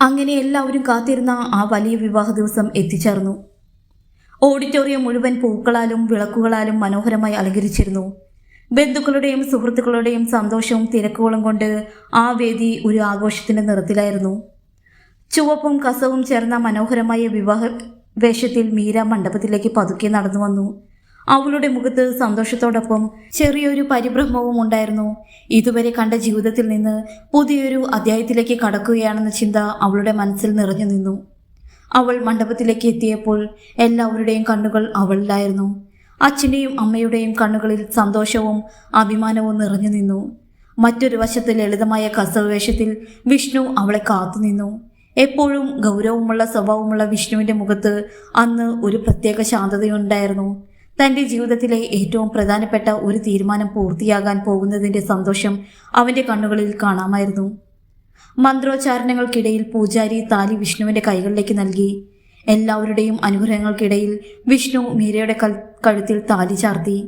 അങ്ങനെ എല്ലാവരും കാത്തിരുന്ന ആ വലിയ വിവാഹ ദിവസം എത്തിച്ചേർന്നു. ഓഡിറ്റോറിയം മുഴുവൻ പൂക്കളാലും വിളക്കുകളാലും മനോഹരമായി അലങ്കരിച്ചിരുന്നു. ബന്ധുക്കളുടെയും സുഹൃത്തുക്കളുടെയും സന്തോഷവും തിരക്കുകളും കൊണ്ട് ആ വേദി ഒരു ആഘോഷത്തിന്റെ നിറത്തിലായിരുന്നു. ചുവപ്പും കസവും ചേർന്ന മനോഹരമായ വിവാഹ വേഷത്തിൽ മീര മണ്ഡപത്തിലേക്ക് പതുക്കെ നടന്നു വന്നു. അവളുടെ മുഖത്ത് സന്തോഷത്തോടൊപ്പം ചെറിയൊരു പരിഭ്രമവും ഉണ്ടായിരുന്നു. ഇതുവരെ കണ്ട ജീവിതത്തിൽ നിന്ന് പുതിയൊരു അധ്യായത്തിലേക്ക് കടക്കുകയാണെന്ന ചിന്ത അവളുടെ മനസ്സിൽ നിറഞ്ഞു നിന്നു. അവൾ മണ്ഡപത്തിലേക്ക് എത്തിയപ്പോൾ എല്ലാവരുടെയും കണ്ണുകൾ അവളിലായിരുന്നു. അച്ഛൻ്റെയും അമ്മയുടെയും കണ്ണുകളിൽ സന്തോഷവും അഭിമാനവും നിറഞ്ഞു നിന്നു. മറ്റൊരു വശത്ത് ലളിതമായ കസവ് വേഷത്തിൽ വിഷ്ണു അവളെ കാത്തുനിന്നു. എപ്പോഴും ഗൗരവമുള്ള സ്വഭാവമുള്ള വിഷ്ണുവിൻ്റെ മുഖത്ത് അന്ന് ഒരു പ്രത്യേക ശാന്തതയുണ്ടായിരുന്നു. തൻ്റെ ജീവിതത്തിലെ ഏറ്റവും പ്രധാനപ്പെട്ട ഒരു തീരുമാനം പൂർത്തിയാകാൻ പോകുന്നതിൻ്റെ സന്തോഷം അവൻ്റെ കണ്ണുകളിൽ കാണാമായിരുന്നു. മന്ത്രോച്ചാരണങ്ങൾക്കിടയിൽ പൂജാരി താലി വിഷ്ണുവിൻ്റെ കൈകളിലേക്ക് നൽകി. എല്ലാവരുടെയും അനുഗ്രഹങ്ങൾക്കിടയിൽ വിഷ്ണു മീരയുടെ കഴുത്തിൽ താലി ചാർത്തി.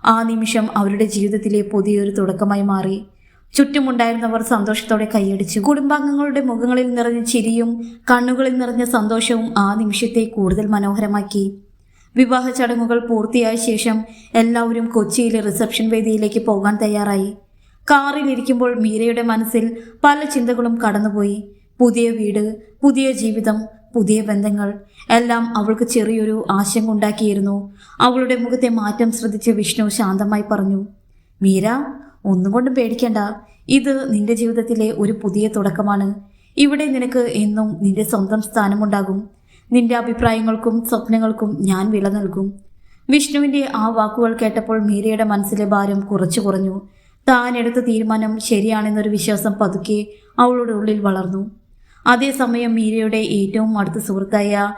ആ നിമിഷം അവരുടെ ജീവിതത്തിലെ പുതിയൊരു തുടക്കമായി മാറി. ചുറ്റുമുണ്ടായിരുന്നവർ സന്തോഷത്തോടെ കൈയടിച്ചു. കുടുംബാംഗങ്ങളുടെ മുഖങ്ങളിൽ നിറഞ്ഞ ചിരിയും കണ്ണുകളിൽ നിറഞ്ഞ സന്തോഷവും ആ നിമിഷത്തെ കൂടുതൽ മനോഹരമാക്കി. വിവാഹ ചടങ്ങുകൾ പൂർത്തിയായ ശേഷം എല്ലാവരും കൊച്ചിയിലെ റിസപ്ഷൻ വേദിയിലേക്ക് പോകാൻ തയ്യാറായി. കാറിലിരിക്കുമ്പോൾ മീരയുടെ മനസ്സിൽ പല ചിന്തകളും കടന്നുപോയി. പുതിയ വീട്, പുതിയ ജീവിതം, പുതിയ ബന്ധങ്ങൾ എല്ലാം അവൾക്ക് ചെറിയൊരു ആശങ്ക ഉണ്ടാക്കിയിരുന്നു. അവളുടെ മുഖത്തെ മാറ്റം ശ്രദ്ധിച്ച് വിഷ്ണു ശാന്തമായി പറഞ്ഞു, മീര, ഒന്നുകൊണ്ടും പേടിക്കണ്ട. ഇത് നിന്റെ ജീവിതത്തിലെ ഒരു പുതിയ തുടക്കമാണ്. ഇവിടെ നിനക്ക് എന്നും നിന്റെ സ്വന്തം സ്ഥാനമുണ്ടാകും. നിന്റെ അഭിപ്രായങ്ങൾക്കും സ്വപ്നങ്ങൾക്കും ഞാൻ വില നൽകും. വിഷ്ണുവിൻ്റെ ആ വാക്കുകൾ കേട്ടപ്പോൾ മീരയുടെ മനസ്സിലെ ഭാരം കുറച്ചു കുറഞ്ഞു. താൻ എടുത്ത തീരുമാനം ശരിയാണെന്നൊരു വിശ്വാസം പതുക്കെ അവളുടെ ഉള്ളിൽ വളർന്നു. അതേസമയം മീരയുടെ ഏറ്റവും അടുത്ത സുഹൃത്തായ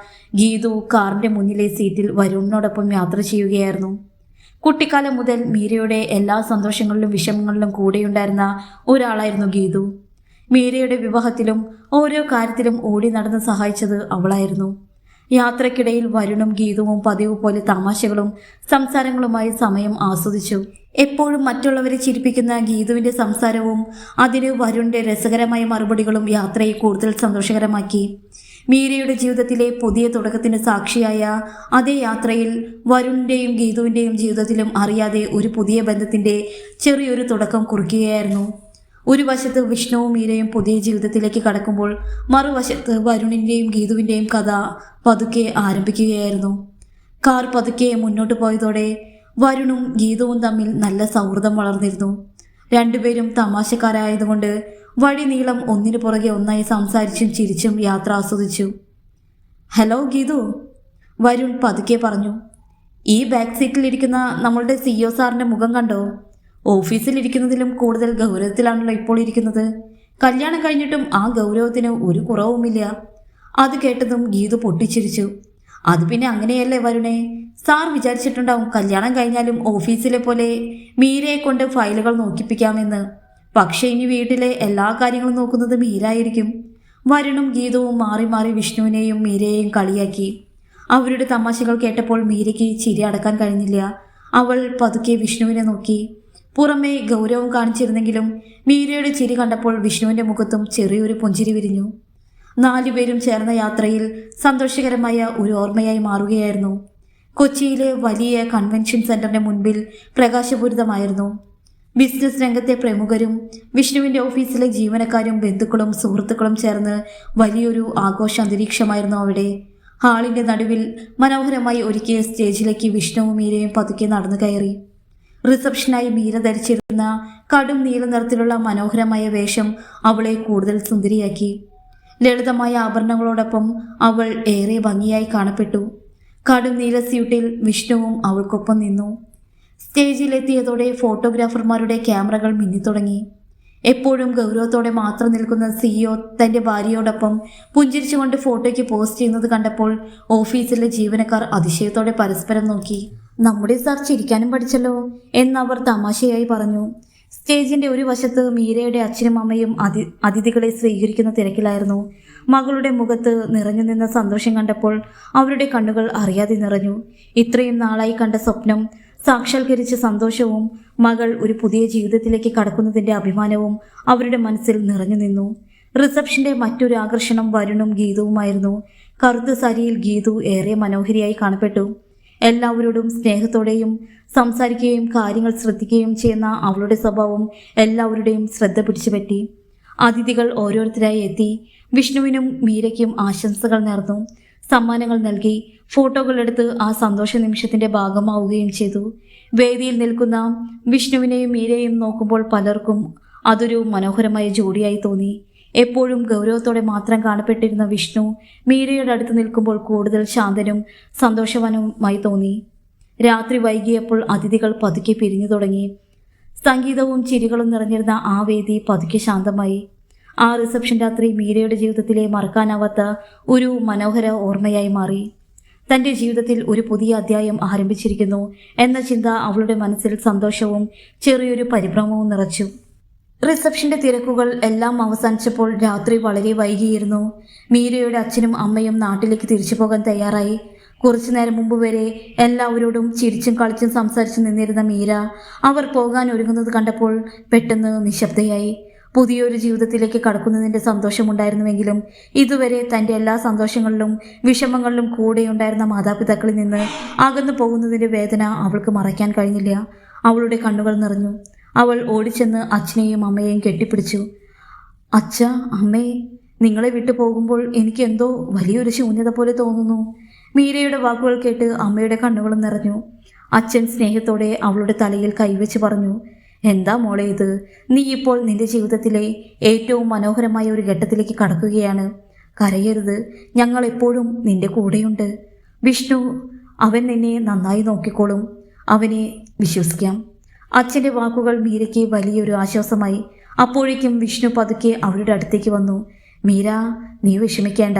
ഗീതു കാറിൻ്റെ മുന്നിലെ സീറ്റിൽ വരുണിനോടൊപ്പം യാത്ര ചെയ്യുകയായിരുന്നു. കുട്ടിക്കാലം മുതൽ മീരയുടെ എല്ലാ സന്തോഷങ്ങളിലും വിഷമങ്ങളിലും കൂടെയുണ്ടായിരുന്ന ഒരാളായിരുന്നു ഗീതു. മീരയുടെ വിവാഹത്തിലും ഓരോ കാര്യത്തിലും ഓടി നടന്ന് സഹായിച്ചത് അവളായിരുന്നു. യാത്രക്കിടയിൽ വരുണും ഗീതുവും പതിവ് പോലെ തമാശകളും സംസാരങ്ങളുമായി സമയം ആസ്വദിച്ചു. എപ്പോഴും മറ്റുള്ളവരെ ചിരിപ്പിക്കുന്ന ഗീതുവിൻ്റെ സംസാരവും അതിന് വരുണിൻ്റെ രസകരമായ മറുപടികളും യാത്രയെ കൂടുതൽ സന്തോഷകരമാക്കി. മീരയുടെ ജീവിതത്തിലെ പുതിയ തുടക്കത്തിന് സാക്ഷിയായ അതേ യാത്രയിൽ വരുണിൻ്റെയും ഗീതുവിൻ്റെയും ജീവിതത്തിലും അറിയാതെ ഒരു പുതിയ ബന്ധത്തിൻ്റെ ചെറിയൊരു തുടക്കം കുറിക്കുകയായിരുന്നു. ഒരു വശത്ത് വിഷ്ണുവും മീരയും പുതിയ ജീവിതത്തിലേക്ക് കടക്കുമ്പോൾ മറുവശത്ത് വരുണിൻ്റെയും ഗീതുവിൻ്റെയും കഥ പതുക്കെ ആരംഭിക്കുകയായിരുന്നു. കാർ പതുക്കെ മുന്നോട്ട് പോയതോടെ വരുണും ഗീതുവും തമ്മിൽ നല്ല സൗഹൃദം വളർന്നിരുന്നു. രണ്ടുപേരും തമാശക്കാരായതുകൊണ്ട് വഴി നീളം ഒന്നിനു പുറകെ ഒന്നായി സംസാരിച്ചും ചിരിച്ചും യാത്ര ആസ്വദിച്ചു. ഹലോ ഗീതു, വരുൺ പതുക്കെ പറഞ്ഞു. ഈ ബാക്ക് സീറ്റിലിരിക്കുന്ന നമ്മളുടെ CEO സാറിൻ്റെ മുഖം കണ്ടോ? ഓഫീസിലിരിക്കുന്നതിലും കൂടുതൽ ഗൗരവത്തിലാണല്ലോ ഇപ്പോൾ ഇരിക്കുന്നത്. കല്യാണം കഴിഞ്ഞിട്ടും ആ ഗൗരവത്തിന് ഒരു കുറവുമില്ല. അത് കേട്ടതും ഗീതു പൊട്ടിച്ചിരിച്ചു. അത് പിന്നെ അങ്ങനെയല്ലേ വരുണേ, സാർ വിചാരിച്ചിട്ടുണ്ടാവും കല്യാണം കഴിഞ്ഞാലും ഓഫീസിലെ പോലെ മീരയെ കൊണ്ട് ഫയലുകൾ നോക്കിപ്പിക്കാമെന്ന്. പക്ഷേ ഇനി വീട്ടിലെ എല്ലാ കാര്യങ്ങളും നോക്കുന്നത് മീരായിരിക്കും. വരുണും ഗീതവും മാറി മാറി വിഷ്ണുവിനെയും മീരയെയും കളിയാക്കി. അവരുടെ തമാശകൾ കേട്ടപ്പോൾ മീരയ്ക്ക് ചിരി അടക്കാൻ കഴിഞ്ഞില്ല. അവൾ പതുക്കെ വിഷ്ണുവിനെ നോക്കി. പുറമേ ഗൗരവം കാണിച്ചിരുന്നെങ്കിലും മീരയുടെ ചിരി കണ്ടപ്പോൾ വിഷ്ണുവിൻ്റെ മുഖത്തും ചെറിയൊരു പുഞ്ചിരി വിരിഞ്ഞു. 4 പേരും ചേർന്ന യാത്രയിൽ സന്തോഷകരമായ ഒരു ഓർമ്മയായി മാറുകയായിരുന്നു. കൊച്ചിയിലെ വലിയ കൺവെൻഷൻ സെന്ററിന്റെ മുൻപിൽ പ്രകാശപൂരിതമായിരുന്നു. ബിസിനസ് രംഗത്തെ പ്രമുഖരും വിഷ്ണുവിൻ്റെ ഓഫീസിലെ ജീവനക്കാരും ബന്ധുക്കളും സുഹൃത്തുക്കളും ചേർന്ന് വലിയൊരു ആഘോഷ അന്തരീക്ഷമായിരുന്നു അവിടെ. ഹാളിൻ്റെ നടുവിൽ മനോഹരമായി ഒരുക്കിയ സ്റ്റേജിലേക്ക് വിഷ്ണുവും മീരയും പതുക്കെ നടന്നു കയറി. റിസപ്ഷനായി മീര ധരിച്ചിരുന്ന കടും നീല നിറത്തിലുള്ള മനോഹരമായ വേഷം അവളെ കൂടുതൽ സുന്ദരിയാക്കി. ലളിതമായ ആഭരണങ്ങളോടൊപ്പം അവൾ ഏറെ ഭംഗിയായി കാണപ്പെട്ടു. കടും നീല സ്യൂട്ടിൽ വിഷ്ണുവും അവൾക്കൊപ്പം നിന്നു. സ്റ്റേജിലെത്തിയതോടെ ഫോട്ടോഗ്രാഫർമാരുടെ ക്യാമറകൾ മിന്നിത്തുടങ്ങി. എപ്പോഴും ഗൗരവത്തോടെ മാത്രം നിൽക്കുന്ന CEO തൻ്റെ ഭാര്യയോടൊപ്പം പുഞ്ചിരിച്ചുകൊണ്ട് ഫോട്ടോയ്ക്ക് പോസ്റ്റ് ചെയ്യുന്നത് കണ്ടപ്പോൾ ഓഫീസിലെ ജീവനക്കാർ അതിശയത്തോടെ പരസ്പരം നോക്കി. നമ്മുടെ സാർ ചിരിക്കാനും പഠിച്ചല്ലോ എന്നവർ തമാശയായി പറഞ്ഞു. സ്റ്റേജിൻ്റെ ഒരു വശത്ത് മീരയുടെ അച്ഛനും അമ്മയും അതിഥികളെ സ്വീകരിക്കുന്ന തിരക്കിലായിരുന്നു. മകളുടെ മുഖത്ത് നിറഞ്ഞു നിന്ന സന്തോഷം കണ്ടപ്പോൾ അവരുടെ കണ്ണുകൾ അറിയാതെ നിറഞ്ഞു. ഇത്രയും നാളായി കണ്ട സ്വപ്നം സാക്ഷാത്കരിച്ച സന്തോഷവും മകൾ ഒരു പുതിയ ജീവിതത്തിലേക്ക് കടക്കുന്നതിൻ്റെ അഭിമാനവും അവരുടെ മനസ്സിൽ നിറഞ്ഞു നിന്നു. റിസപ്ഷന്റെ മറ്റൊരു ആകർഷണം വരുണും ഗീതവുമായിരുന്നു. കറുത്ത സാരിയിൽ ഗീതു ഏറെ മനോഹരിയായി കാണപ്പെട്ടു. എല്ലാവരോടും സ്നേഹത്തോടെയും സംസാരിക്കുകയും കാര്യങ്ങൾ ശ്രദ്ധിക്കുകയും ചെയ്യുന്ന അവളുടെ സ്വഭാവം എല്ലാവരുടെയും ശ്രദ്ധ പിടിച്ചുപറ്റി. അതിഥികൾ ഓരോരുത്തരായി എത്തി വിഷ്ണുവിനും മീരയ്ക്കും ആശംസകൾ നേർന്നു, സമ്മാനങ്ങൾ നൽകി, ഫോട്ടോകളെടുത്ത് ആ സന്തോഷ നിമിഷത്തിന്റെ ഭാഗമാവുകയും ചെയ്തു. വേദിയിൽ നിൽക്കുന്ന വിഷ്ണുവിനെയും മീരയെയും നോക്കുമ്പോൾ പലർക്കും അതൊരു മനോഹരമായ ജോഡിയായി തോന്നി. എപ്പോഴും ഗൗരവത്തോടെ മാത്രം കാണപ്പെട്ടിരുന്ന വിഷ്ണു മീരയുടെ അടുത്ത് നിൽക്കുമ്പോൾ കൂടുതൽ ശാന്തനും സന്തോഷവാനുമായി തോന്നി. രാത്രി വൈകിയപ്പോൾ അതിഥികൾ പതുക്കെ പിരിഞ്ഞു തുടങ്ങി. സംഗീതവും ചിരികളും നിറഞ്ഞിരുന്ന ആ വേദി പതുക്കെ ശാന്തമായി. ആ റിസപ്ഷൻ രാത്രി മീരയുടെ ജീവിതത്തിലെ മറക്കാനാവാത്ത ഒരു മനോഹര ഓർമ്മയായി മാറി. തൻ്റെ ജീവിതത്തിൽ ഒരു പുതിയ അധ്യായം ആരംഭിച്ചിരിക്കുന്നു എന്ന ചിന്ത അവളുടെ മനസ്സിൽ സന്തോഷവും ചെറിയൊരു പരിഭ്രമവും നിറച്ചു. റിസപ്ഷന്റെ തിരക്കുകൾ എല്ലാം അവസാനിച്ചപ്പോൾ രാത്രി വളരെ വൈകിയിരുന്നു. മീരയുടെ അച്ഛനും അമ്മയും നാട്ടിലേക്ക് തിരിച്ചു പോകാൻ തയ്യാറായി. കുറച്ചു നേരം മുമ്പ് വരെ എല്ലാവരോടും ചിരിച്ചും കളിച്ചും സംസാരിച്ചു നിന്നിരുന്ന മീര അവർ പോകാൻ ഒരുങ്ങുന്നത് കണ്ടപ്പോൾ പെട്ടെന്ന് നിശബ്ദയായി. പുതിയൊരു ജീവിതത്തിലേക്ക് കടക്കുന്നതിൻ്റെ സന്തോഷമുണ്ടായിരുന്നുവെങ്കിലും ഇതുവരെ തൻ്റെ എല്ലാ സന്തോഷങ്ങളിലും വിഷമങ്ങളിലും കൂടെയുണ്ടായിരുന്ന മാതാപിതാക്കളിൽ നിന്ന് അകന്നു പോകുന്നതിൻ്റെ വേദന അവൾക്ക് മറയ്ക്കാൻ കഴിഞ്ഞില്ല. അവളുടെ കണ്ണുകൾ നിറഞ്ഞു. അവൾ ഓടിച്ചെന്ന് അച്ഛനെയും അമ്മയെയും കെട്ടിപ്പിടിച്ചു. അച്ഛ, അമ്മേ, നിങ്ങളെ വിട്ടു പോകുമ്പോൾ എനിക്ക് എന്തോ വലിയൊരു ശൂന്യത പോലെ തോന്നുന്നു. മീരയുടെ വാക്കുകൾ കേട്ട് അമ്മയുടെ കണ്ണുകളും നിറഞ്ഞു. അച്ഛൻ സ്നേഹത്തോടെ അവളുടെ തലയിൽ കൈവച്ച് പറഞ്ഞു, എന്താ മോളെ ഇത്? നീ ഇപ്പോൾ നിന്റെ ജീവിതത്തിലെ ഏറ്റവും മനോഹരമായ ഒരു ഘട്ടത്തിലേക്ക് കടക്കുകയാണ്. കരയരുത്, ഞങ്ങൾ എപ്പോഴും നിന്റെ കൂടെയുണ്ട്. വിഷ്ണു, അവൻ നിന്നെ നന്നായി നോക്കിക്കോളും. അവനെ വിശ്വസിക്കാം. അച്ഛൻ്റെ വാക്കുകൾ മീരയ്ക്ക് വലിയൊരു ആശ്വാസമായി. അപ്പോഴേക്കും വിഷ്ണു പതുക്കെ അവളുടെ അടുത്തേക്ക് വന്നു. മീര, നീ വിഷമിക്കേണ്ട.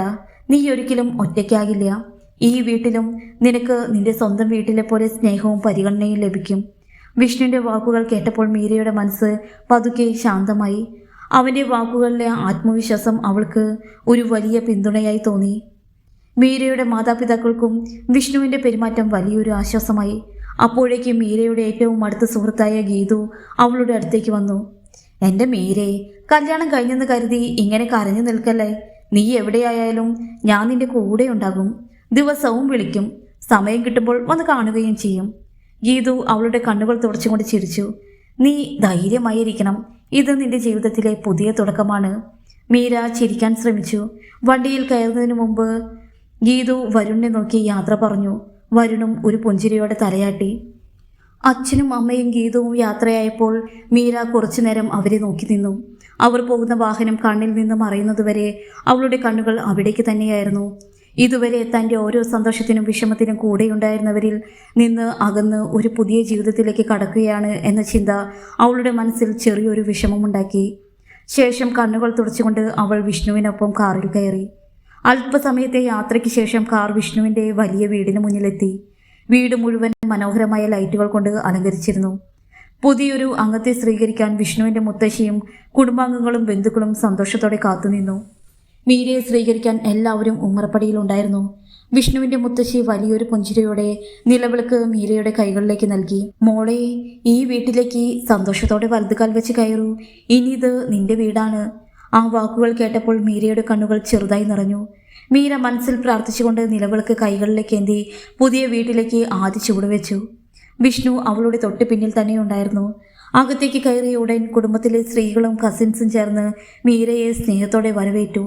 നീ ഒരിക്കലും ഒറ്റയ്ക്കാകില്ല. ഈ വീട്ടിലും നിനക്ക് നിന്റെ സ്വന്തം വീട്ടിലെ പോലെ സ്നേഹവും പരിഗണനയും ലഭിക്കും. വിഷ്ണുവിൻ്റെ വാക്കുകൾ കേട്ടപ്പോൾ മീരയുടെ മനസ്സ് പതുക്കെ ശാന്തമായി. അവൻ്റെ വാക്കുകളിലെ ആത്മവിശ്വാസം അവൾക്ക് ഒരു വലിയ പിന്തുണയായി തോന്നി. മീരയുടെ മാതാപിതാക്കൾക്കും വിഷ്ണുവിൻ്റെ പെരുമാറ്റം വലിയൊരു ആശ്വാസമായി. അപ്പോഴേക്കും മീരയുടെ ഏറ്റവും അടുത്ത സുഹൃത്തായ ഗീതു അവളുടെ അടുത്തേക്ക് വന്നു. എൻ്റെ മീരേ, കല്യാണം കഴിഞ്ഞെന്ന് കരുതി ഇങ്ങനെ കരഞ്ഞു നിൽക്കല്ലേ. നീ എവിടെയായാലും ഞാൻ നിന്റെ കൂടെ ഉണ്ടാകും. ദിവസവും വിളിക്കും. സമയം കിട്ടുമ്പോൾ വന്ന് കാണുകയും ചെയ്യും. ഗീതു അവളുടെ കണ്ണുകൾ തുടച്ചുകൊണ്ട് ചിരിച്ചു. നീ ധൈര്യമായിരിക്കണം. ഇത് നിന്റെ ജീവിതത്തിലെ പുതിയ തുടക്കമാണ്. മീര ചിരിക്കാൻ ശ്രമിച്ചു. വണ്ടിയിൽ കയറുന്നതിന് മുമ്പ് ഗീതു വരുണിനെ നോക്കി യാത്ര പറഞ്ഞു. വരുണും ഒരു പുഞ്ചിരിയോടെ തലയാട്ടി. അച്ഛനും അമ്മയും ഗീതവും യാത്രയായപ്പോൾ മീര കുറച്ചു നേരം അവരെ നോക്കി നിന്നു. അവർ പോകുന്ന വാഹനം കണ്ണിൽ നിന്ന് മറയുന്നതുവരെ അവളുടെ കണ്ണുകൾ അവിടേക്ക് തന്നെയായിരുന്നു. ഇതുവരെ തൻ്റെ ഓരോ സന്തോഷത്തിനും വിഷമത്തിനും കൂടെയുണ്ടായിരുന്നവരിൽ നിന്ന് അകന്ന് ഒരു പുതിയ ജീവിതത്തിലേക്ക് കടക്കുകയാണ് എന്ന ചിന്ത അവളുടെ മനസ്സിൽ ചെറിയൊരു വിഷമമുണ്ടാക്കി. ശേഷം കണ്ണുകൾ തുടച്ചുകൊണ്ട് അവൾ വിഷ്ണുവിനൊപ്പം കാറിൽ കയറി. അല്പസമയത്തെ യാത്രയ്ക്ക് ശേഷം കാർ വിഷ്ണുവിൻ്റെ വലിയ വീടിന് മുന്നിലെത്തി. വീട് മുഴുവൻ മനോഹരമായ ലൈറ്റുകൾ കൊണ്ട് അലങ്കരിച്ചിരുന്നു. പുതിയൊരു അംഗത്തെ സ്വീകരിക്കാൻ വിഷ്ണുവിൻ്റെ മുത്തശ്ശിയും കുടുംബാംഗങ്ങളും ബന്ധുക്കളും സന്തോഷത്തോടെ കാത്തുനിന്നു. മീരയെ സ്വീകരിക്കാൻ എല്ലാവരും ഉമ്മറപ്പടിയിലുണ്ടായിരുന്നു. വിഷ്ണുവിൻ്റെ മുത്തശ്ശി വലിയൊരു പുഞ്ചിരിയോടെ നിലവിളക്ക് മീരയുടെ കൈകളിലേക്ക് നൽകി. മോളെ, ഈ വീട്ടിലേക്ക് സന്തോഷത്തോടെ വലതുകാൽ വെച്ച് കയറൂ. ഇനി ഇത് നിന്റെ വീടാണ്. ആ വാക്കുകൾ കേട്ടപ്പോൾ മീരയുടെ കണ്ണുകൾ ചെറുതായി നിറഞ്ഞു. മീര മനസ്സിൽ പ്രാർത്ഥിച്ചുകൊണ്ട് നിലവിളക്ക് കൈകളിലേക്ക് ഏന്തി പുതിയ വീട്ടിലേക്ക് ആദ്യ ചുവടുവെച്ചു. വിഷ്ണു അവളുടെ തൊട്ട് പിന്നിൽ തന്നെ ഉണ്ടായിരുന്നു. അകത്തേക്ക് കയറിയ ഉടൻ കുടുംബത്തിലെ സ്ത്രീകളും കസിൻസും ചേർന്ന് മീരയെ സ്നേഹത്തോടെ വരവേറ്റു.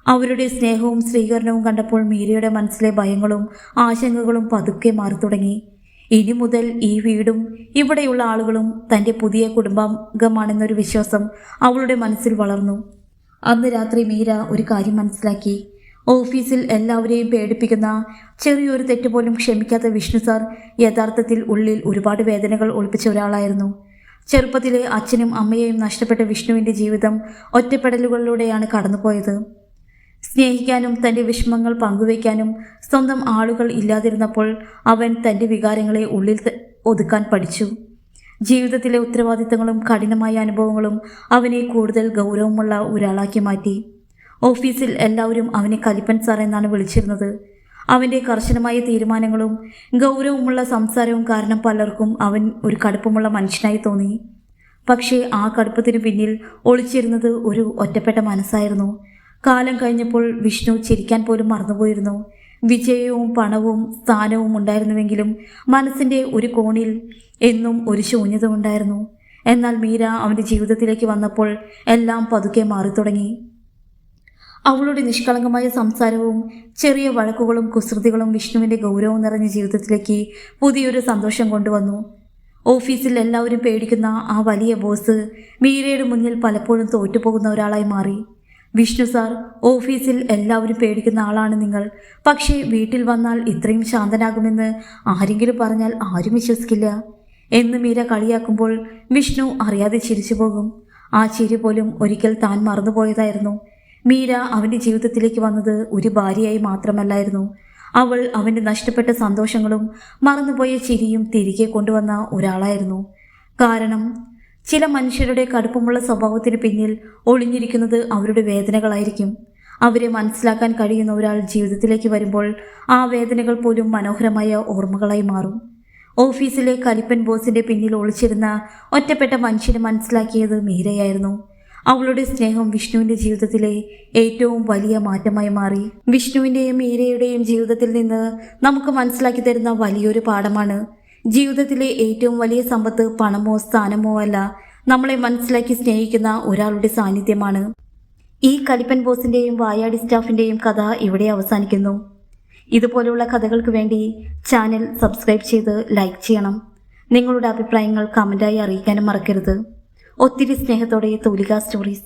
അവരുടെ സ്നേഹവും സ്വീകരണവും കണ്ടപ്പോൾ മീരയുടെ മനസ്സിലെ ഭയങ്ങളും ആശങ്കകളും പതുക്കെ മാറി തുടങ്ങി. ഇനി മുതൽ ഈ വീടും ഇവിടെയുള്ള ആളുകളും തൻ്റെ പുതിയ കുടുംബാംഗമാണെന്നൊരു വിശ്വാസം അവളുടെ മനസ്സിൽ വളർന്നു. അന്ന് രാത്രി മീര ഒരു കാര്യം മനസ്സിലാക്കി. ഓഫീസിൽ എല്ലാവരെയും പേടിപ്പിക്കുന്ന ചെറിയൊരു തെറ്റുപോലും ക്ഷമിക്കാത്ത വിഷ്ണു സാർ യഥാർത്ഥത്തിൽ ഉള്ളിൽ ഒരുപാട് വേദനകൾ ഒളിപ്പിച്ച ഒരാളായിരുന്നു. ചെറുപ്പത്തിലെ അച്ഛനും അമ്മയെയും നഷ്ടപ്പെട്ട വിഷ്ണുവിൻ്റെ ജീവിതം ഒറ്റപ്പെടലുകളിലൂടെയാണ് കടന്നുപോയത്. സ്നേഹിക്കാനും തൻ്റെ വിഷമങ്ങൾ പങ്കുവയ്ക്കാനും സ്വന്തം ആളുകൾ ഇല്ലാതിരുന്നപ്പോൾ അവൻ തൻ്റെ വികാരങ്ങളെ ഉള്ളിൽ ഒതുക്കാൻ പഠിച്ചു. ജീവിതത്തിലെ ഉത്തരവാദിത്തങ്ങളും കഠിനമായ അനുഭവങ്ങളും അവനെ കൂടുതൽ ഗൗരവമുള്ള ഒരാളാക്കി മാറ്റി. ഓഫീസിൽ എല്ലാവരും അവനെ കലിപ്പൻ സാർ എന്നാണ് വിളിച്ചിരുന്നത്. അവൻ്റെ കർശനമായ തീരുമാനങ്ങളും ഗൗരവമുള്ള സംസാരവും കാരണം പലർക്കും അവൻ ഒരു കടുപ്പമുള്ള മനുഷ്യനായി തോന്നി. പക്ഷേ ആ കടുപ്പത്തിന് പിന്നിൽ ഒളിച്ചിരുന്നത് ഒരു ഒറ്റപ്പെട്ട മനസ്സായിരുന്നു. കാലം കഴിഞ്ഞപ്പോൾ വിഷ്ണു ചിരിക്കാൻ പോലും മറന്നുപോയിരുന്നു. വിജയവും പണവും സ്ഥാനവും ഉണ്ടായിരുന്നുവെങ്കിലും മനസ്സിൻ്റെ ഒരു കോണിൽ എന്നും ഒരു ശൂന്യത ഉണ്ടായിരുന്നു. എന്നാൽ മീര അവൻ്റെ ജീവിതത്തിലേക്ക് വന്നപ്പോൾ എല്ലാം പതുക്കെ മാറിത്തുടങ്ങി. അവളുടെ നിഷ്കളങ്കമായ സംസാരവും ചെറിയ വഴക്കുകളും കുസൃതികളും വിഷ്ണുവിൻ്റെ ഗൗരവം നിറഞ്ഞ ജീവിതത്തിലേക്ക് പുതിയൊരു സന്തോഷം കൊണ്ടുവന്നു. ഓഫീസിൽ എല്ലാവരും പേടിക്കുന്ന ആ വലിയ ബോസ് മീരയുടെ മുന്നിൽ പലപ്പോഴും തോറ്റുപോകുന്ന ഒരാളായി മാറി. വിഷ്ണു സാർ, ഓഫീസിൽ എല്ലാവരും പേടിക്കുന്ന ആളാണ് നിങ്ങൾ. പക്ഷേ വീട്ടിൽ വന്നാൽ ഇത്രയും ശാന്തനാകുമെന്ന് ആരെങ്കിലും പറഞ്ഞാൽ ആരും വിശ്വസിക്കില്ല എന്ന് മീര കളിയാക്കുമ്പോൾ വിഷ്ണു അറിയാതെ ചിരിച്ചു പോകും. ആ ചിരി പോലും ഒരിക്കൽ താൻ മറന്നുപോയതായിരുന്നു. മീര അവൻ്റെ ജീവിതത്തിലേക്ക് വന്നത് ഒരു ഭാര്യയായി മാത്രമല്ലായിരുന്നു. അവൾ അവൻ്റെ നഷ്ടപ്പെട്ട സന്തോഷങ്ങളും മറന്നുപോയ ചിരിയും തിരികെ കൊണ്ടുവന്ന ഒരാളായിരുന്നു. കാരണം ചില മനുഷ്യരുടെ കടുപ്പമുള്ള സ്വഭാവത്തിന് പിന്നിൽ ഒളിഞ്ഞിരിക്കുന്നത് അവരുടെ വേദനകളായിരിക്കും. അവരെ മനസ്സിലാക്കാൻ കഴിയുന്ന ഒരാൾ ജീവിതത്തിലേക്ക് വരുമ്പോൾ ആ വേദനകൾ പോലും മനോഹരമായ ഓർമ്മകളായി മാറും. ഓഫീസിലെ കലിപ്പൻ ബോസിൻ്റെ പിന്നിൽ ഒളിച്ചിരുന്ന ഒറ്റപ്പെട്ട മനുഷ്യനെ മനസ്സിലാക്കിയത് മീരയായിരുന്നു. അവളുടെ സ്നേഹം വിഷ്ണുവിൻ്റെ ജീവിതത്തിലെ ഏറ്റവും വലിയ മാറ്റമായി മാറി. വിഷ്ണുവിൻ്റെയും മീരയുടെയും ജീവിതത്തിൽ നിന്ന് നമുക്ക് മനസ്സിലാക്കി തരുന്ന വലിയൊരു പാഠമാണ്, ജീവിതത്തിലെ ഏറ്റവും വലിയ സമ്പത്ത് പണമോ സ്ഥാനമോ അല്ല, നമ്മളെ മനസ്സിലാക്കി സ്നേഹിക്കുന്ന ഒരാളുടെ സാന്നിധ്യമാണ്. ഈ കലിപ്പൻ ബോസിൻ്റെയും വായാടി സ്റ്റാഫിൻ്റെയും കഥ ഇവിടെ അവസാനിക്കുന്നു. ഇതുപോലുള്ള കഥകൾക്ക് വേണ്ടി ചാനൽ സബ്സ്ക്രൈബ് ചെയ്ത് ലൈക്ക് ചെയ്യണം. നിങ്ങളുടെ അഭിപ്രായങ്ങൾ കമൻറ്റായി അറിയിക്കാനും മറക്കരുത്. ഒത്തിരി സ്നേഹത്തോടെ തൂലിക സ്റ്റോറീസ്.